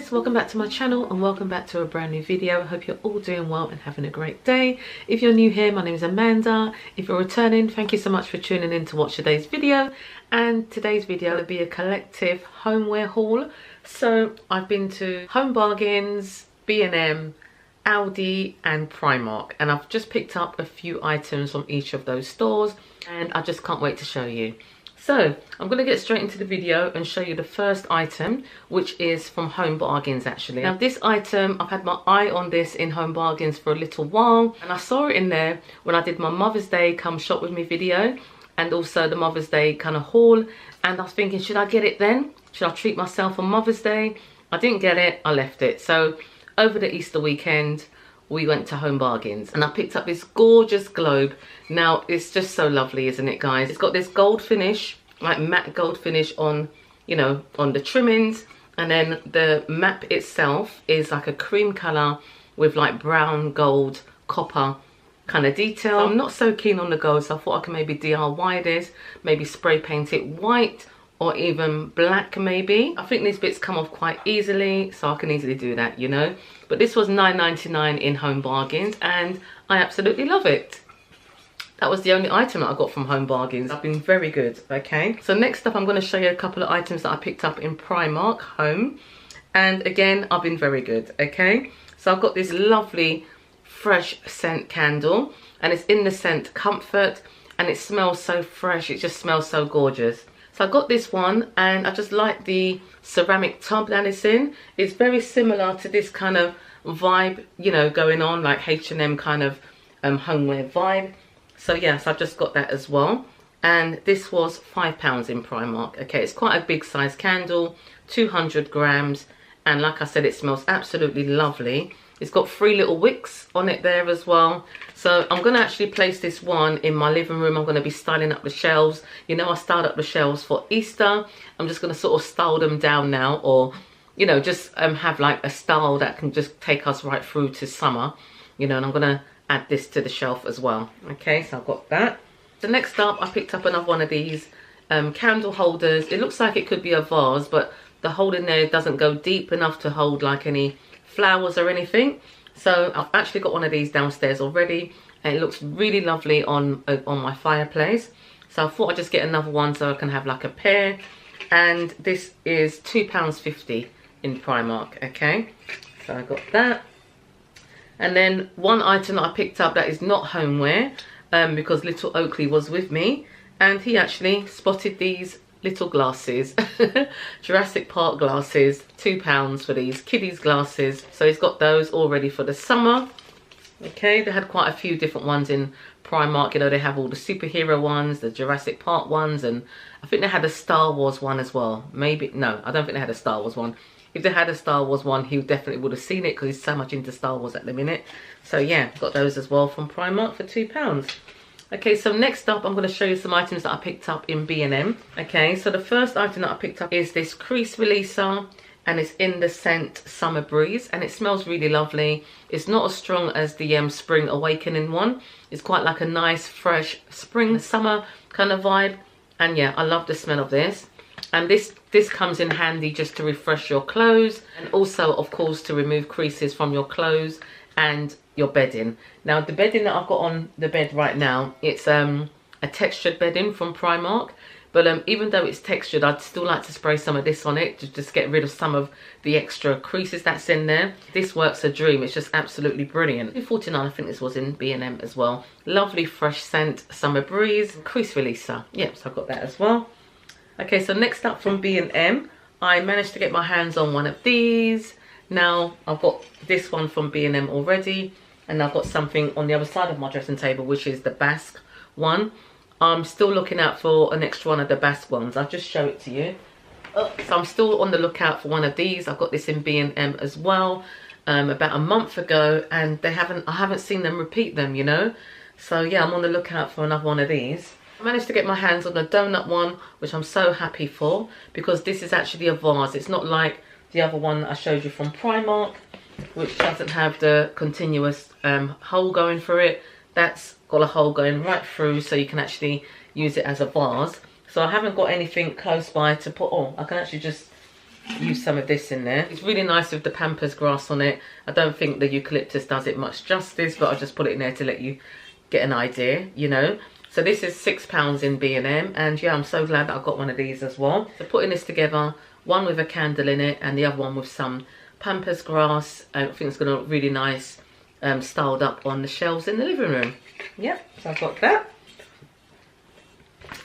guys, welcome back to my channel and welcome back to a brand new video. I hope you're all doing well and having a great day. If you're new here, my name is Amanda. If you're returning, thank you so much for tuning in to watch today's video. And today's video will be a collective homeware haul. So I've been to Home Bargains, B&M, Aldi and Primark, and I've just picked up a few items from each of those stores and I just can't wait to show you. So I'm going to get straight into the video and show you the first item, which is from Home Bargains actually. Now this item, I've had my eye on this in Home Bargains for a little while, and I saw it in there when I did my Mother's Day come shop with me video and also the Mother's Day kind of haul, and I was thinking, should I get it then? Should I treat myself on Mother's Day? I didn't get it, I left it. So over the Easter weekend we went to Home Bargains and I picked up this gorgeous globe. Now it's just so lovely, isn't it guys? It's got this gold finish, like matte gold finish on, you know, on the trimmings, and then the map itself is like a cream colour with like brown, gold, copper kind of detail. I'm not so keen on the gold, so I thought I could maybe DIY this, maybe spray paint it white or even black maybe. I think these bits come off quite easily, so I can easily do that, you know. But this was £9.99 in Home Bargains and I absolutely love it. That was the only item that I got from Home Bargains. I've been very good, okay. So next up I'm going to show you a couple of items that I picked up in Primark Home. And again, I've been very good, okay. So I've got this lovely fresh scent candle and it's in the scent Comfort and it smells so fresh, it just smells so gorgeous. So I got this one and I just like the ceramic tub that it's in. It's very similar to this kind of vibe, you know, going on, like H&M kind of homeware vibe. So yes, I've just got that as well. And this was £5 in Primark. Okay, it's quite a big size candle, 200 grams. And like I said, it smells absolutely lovely. It's got 3 little wicks on it there as well. So I'm going to actually place this one in my living room. I'm going to be styling up the shelves. You know, I styled up the shelves for Easter. I'm just going to sort of style them down now, or, you know, just have like a style that can just take us right through to summer. You know, and I'm going to add this to the shelf as well. Okay, so I've got that. So next up, I picked up another one of these candle holders. It looks like it could be a vase, but the hole in there doesn't go deep enough to hold like any flowers or anything. So I've actually got one of these downstairs already and it looks really lovely on my fireplace. So I thought I'd just get another one so I can have like a pair. And this is £2.50 in Primark. Okay, so I got that. And then one item that I picked up that is not homeware, because little Oakley was with me and he actually spotted these little glasses. Jurassic Park glasses, £2 for these kiddies glasses. So he's got those all ready for the summer. Okay, they had quite a few different ones in Primark. You know, they have all the superhero ones, the Jurassic Park ones, and I think they had a Star Wars one as well. Maybe, no, I don't think they had a Star Wars one. If they had a Star Wars one, he definitely would have seen it because he's so much into Star Wars at the minute. So yeah, got those as well from Primark for £2. Okay, so next up, I'm going to show you some items that I picked up in B&M. Okay, so the first item that I picked up is this crease releaser, and it's in the scent Summer Breeze, and it smells really lovely. It's not as strong as the Spring Awakening one. It's quite like a nice, fresh spring, summer kind of vibe. And yeah, I love the smell of this. And this comes in handy just to refresh your clothes, and also, of course, to remove creases from your clothes and your bedding. Now the bedding that I've got on the bed right now, it's a textured bedding from Primark, but even though it's textured, I'd still like to spray some of this on it to just get rid of some of the extra creases that's in there. This works a dream. It's just absolutely brilliant. $2.49, I think this was in B&M as well. Lovely fresh scent Summer Breeze crease releaser. Yep, so I've got that as well. Okay, so next up from B&M, I managed to get my hands on one of these. Now I've got this one from B&M already, and I've got something on the other side of my dressing table, which is the Basque one. I'm still looking out for an extra one of the Basque ones. I'll just show it to you. So I'm still on the lookout for one of these. I've got this in B&M as well, about a month ago, and I haven't seen them repeat them, you know. So yeah, I'm on the lookout for another one of these. I managed to get my hands on the donut one, which I'm so happy for, because this is actually a vase. It's not like the other one that I showed you from Primark, which doesn't have the continuous hole going through it. That's got a hole going right through, so you can actually use it as a vase. So I haven't got anything close by to put on. I can actually just use some of this in there. It's really nice with the pampas grass on it. I don't think the eucalyptus does it much justice, but I'll just put it in there to let you get an idea, you know. So this is £6 in B&M, and yeah, I'm so glad that I got one of these as well. So putting this together, one with a candle in it and the other one with some pampas grass, I think it's going to look really nice, styled up on the shelves in the living room. Yep, so I've got that.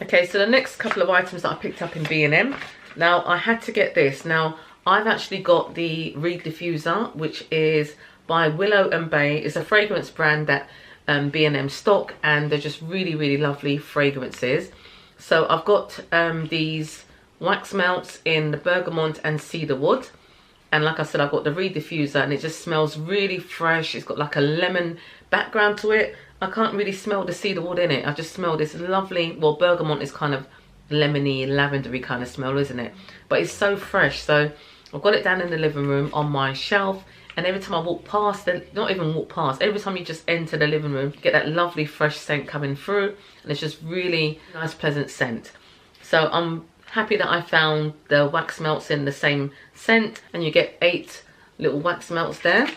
Okay, so the next couple of items that I picked up in B&M. Now, I had to get this. Now, I've actually got the Reed Diffuser, which is by Willow and Bay. It's a fragrance brand that B&M stock, and they're just really, really lovely fragrances. So I've got these wax melts in the bergamot and cedarwood. And like I said, I've got the Reed Diffuser, and it just smells really fresh. It's got like a lemon background to it. I can't really smell the cedarwood in it. I just smell this lovely, well, bergamot is kind of lemony, lavendery kind of smell, isn't it? But it's so fresh. So I've got it down in the living room on my shelf, and every time I walk past, not even walk past, every time you just enter the living room, you get that lovely fresh scent coming through, and it's just really nice, pleasant scent. So I'm happy that I found the wax melts in the same scent, and you get 8 little wax melts there.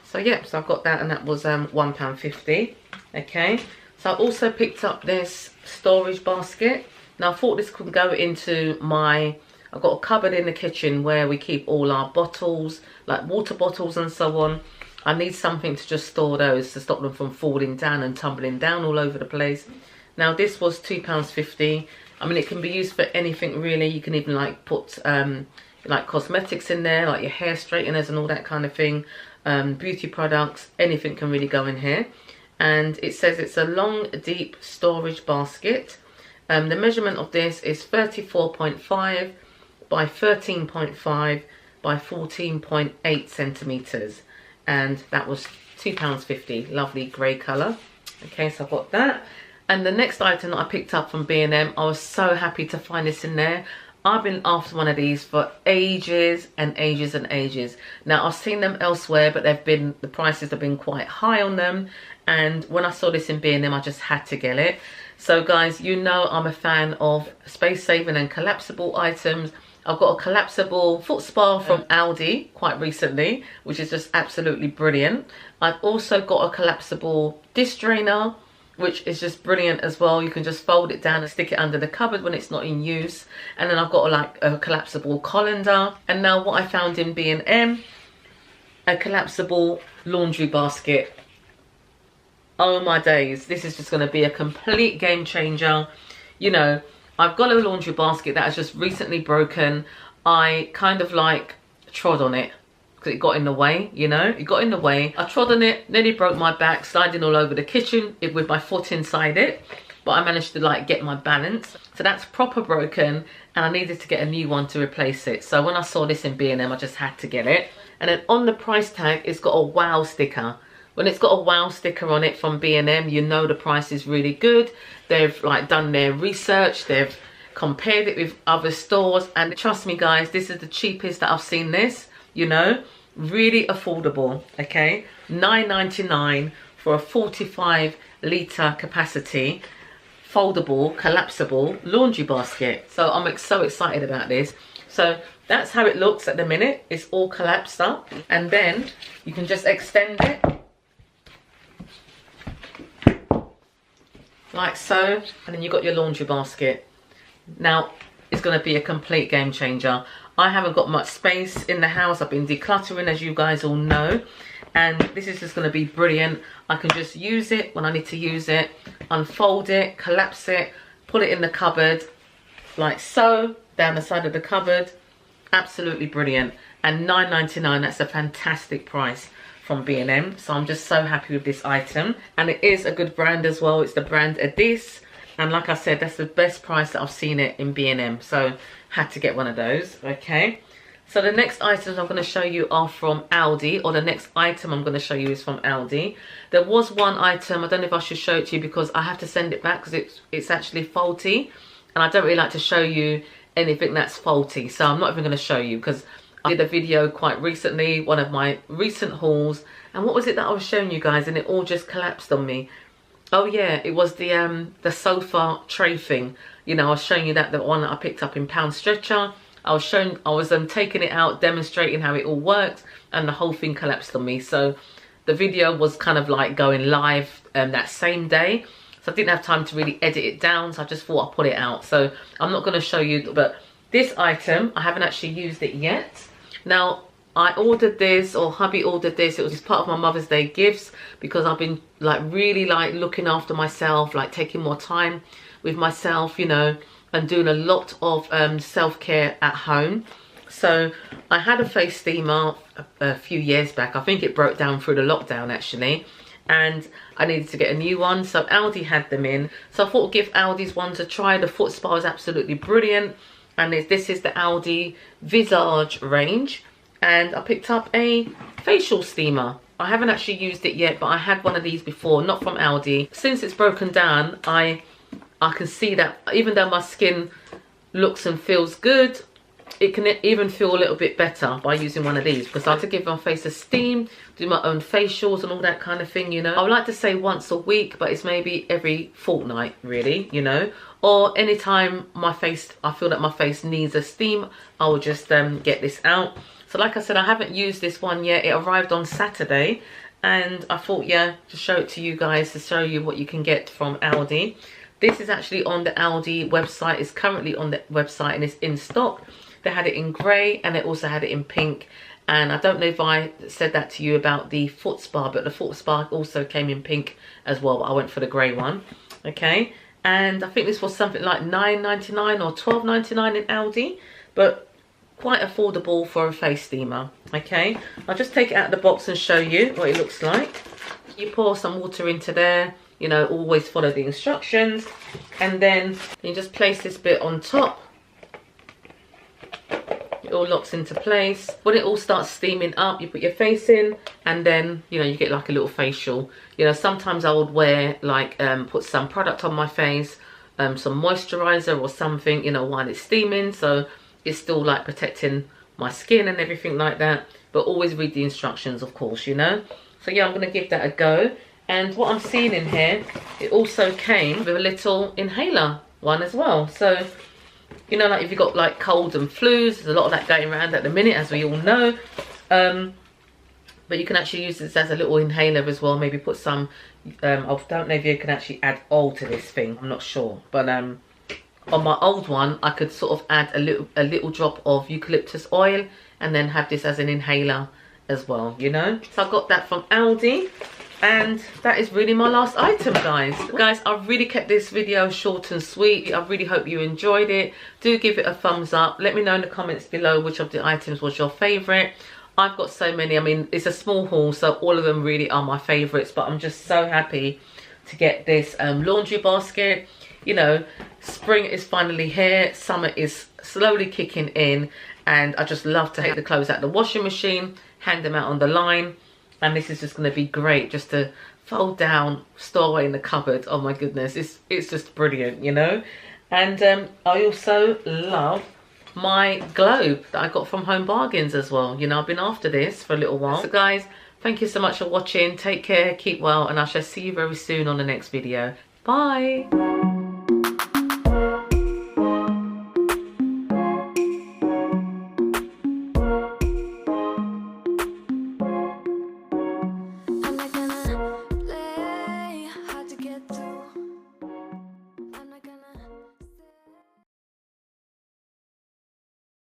So yeah, so I've got that, and that was £1.50. Okay, so I also picked up this storage basket. Now I thought this could go into my, I've got a cupboard in the kitchen where we keep all our bottles, like water bottles and so on. I need something to just store those to stop them from falling down and tumbling down all over the place. Now this was £2.50. I mean, it can be used for anything really. You can even like put like cosmetics in there, like your hair straighteners and all that kind of thing. Beauty products, anything can really go in here. And it says it's a long, deep storage basket. The measurement of this is 34.5 by 13.5 by 14.8 centimetres. And that was £2.50. Lovely grey colour. Okay, so I've got that. And the next item that I picked up from B&M, I was so happy to find this in there. I've been after one of these for ages and ages and ages. Now, I've seen them elsewhere, but the prices have been quite high on them. And when I saw this in B&M, I just had to get it. So guys, you know I'm a fan of space saving and collapsible items. I've got a collapsible foot spa from Aldi quite recently, which is just absolutely brilliant. I've also got a collapsible dish drainer, which is just brilliant as well. You can just fold it down and stick it under the cupboard when it's not in use. And then I've got like a collapsible colander. And now what I found in B&M, a collapsible laundry basket. Oh my days, this is just going to be a complete game changer. You know, I've got a laundry basket that has just recently broken. I kind of like trod on it because it got in the way, you know, it got in the way. I trod on it, nearly broke my back, sliding all over the kitchen with my foot inside it. But I managed to like get my balance. So that's proper broken, and I needed to get a new one to replace it. So when I saw this in B&M, I just had to get it. And then on the price tag, it's got a wow sticker. When it's got a wow sticker on it from B&M, you know the price is really good. They've like done their research. They've compared it with other stores. And trust me guys, this is the cheapest that I've seen this, you know. Really affordable, okay. £9.99 for a 45-litre capacity, foldable, collapsible laundry basket. So I'm so excited about this. So that's how it looks at the minute. It's all collapsed up. And then you can just extend it. Like so, and then you've got your laundry basket. Now, it's going to be a complete game changer. I haven't got much space in the house. I've been decluttering, as you guys all know. And this is just going to be brilliant. I can just use it when I need to use it, unfold it, collapse it, put it in the cupboard, like so, down the side of the cupboard. Absolutely brilliant. And £9.99, that's a fantastic price from B&M. So I'm just so happy with this item, and it is a good brand as well. It's the brand Adis, and like I said, that's the best price that I've seen it in B&M, so had to get one of those. Okay, so the next items I'm going to show you are from Aldi, or the next item I'm going to show you is from Aldi. There was one item, I don't know if I should show it to you because I have to send it back because it's actually faulty, and I don't really like to show you anything that's faulty, so I'm not even going to show you because I did a video quite recently, one of my recent hauls, and what was it that I was showing you guys, and it all just collapsed on me. Oh yeah, it was the sofa tray thing. You know, I was showing you that, the one that I picked up in Pound Stretcher. I was taking it out, demonstrating how it all works, and the whole thing collapsed on me. So the video was kind of like going live that same day. So I didn't have time to really edit it down. So I just thought I'd put it out. So I'm not going to show you, but this item, I haven't actually used it yet. Now, I ordered this, or hubby ordered this. It was part of my Mother's Day gifts, because I've been like really like looking after myself, like taking more time with myself, you know, and doing a lot of self-care at home. So I had a face steamer a few years back. I think it broke down through the lockdown actually, and I needed to get a new one. So Aldi had them in. So I thought I'd give Aldi's ones a try. The foot spa is absolutely brilliant. And this is the Aldi Visage range. And I picked up a facial steamer. I haven't actually used it yet, but I had one of these before, not from Aldi. Since it's broken down, I can see that even though my skin looks and feels good, it can even feel a little bit better by using one of these, because I like to give my face a steam, do my own facials and all that kind of thing, you know. I would like to say once a week, but it's maybe every fortnight really, you know. Or anytime I feel that my face needs a steam, I will just get this out. So like I said, I haven't used this one yet. It arrived on Saturday, and I thought, yeah, to show it to you guys, to show you what you can get from Aldi. This is actually on the Aldi website. It's currently on the website and it's in stock. They had it in grey and they also had it in pink. And I don't know if I said that to you about the foot spa, but the foot spa also came in pink as well. But I went for the grey one. Okay. And I think this was something like $9.99 or $12.99 in Aldi. But quite affordable for a face steamer. Okay. I'll just take it out of the box and show you what it looks like. You pour some water into there. You know, always follow the instructions. And then you just place this bit on top. It all locks into place. When it all starts steaming up, you put your face in, and then, you know, you get like a little facial. You know, sometimes I would wear like, put some product on my face, some moisturizer or something, you know, while it's steaming. So it's still like protecting my skin and everything like that. But always read the instructions, of course, you know. So yeah, I'm going to give that a go. And what I'm seeing in here, it also came with a little inhaler one as well. So, you know, like if you've got like colds and flus, there's a lot of that going around at the minute, as we all know. But you can actually use this as a little inhaler as well. Maybe put some, I don't know if you can actually add oil to this thing. I'm not sure. But on my old one, I could sort of add a little drop of eucalyptus oil and then have this as an inhaler as well, you know. So I got that from Aldi. And that is really my last item, guys. Guys, I've really kept this video short and sweet. I really hope you enjoyed it. Do give it a thumbs up. Let me know in the comments below which of the items was your favourite. I've got so many. I mean, it's a small haul, so all of them really are my favourites. But I'm just so happy to get this laundry basket. You know, spring is finally here. Summer is slowly kicking in. And I just love to take the clothes out of the washing machine, hang them out on the line. And this is just going to be great just to fold down, store away in the cupboard. Oh my goodness, it's just brilliant, you know. And I also love my globe that I got from Home Bargains as well. You know, I've been after this for a little while. So guys, thank you so much for watching. Take care, keep well, and I shall see you very soon on the next video. Bye.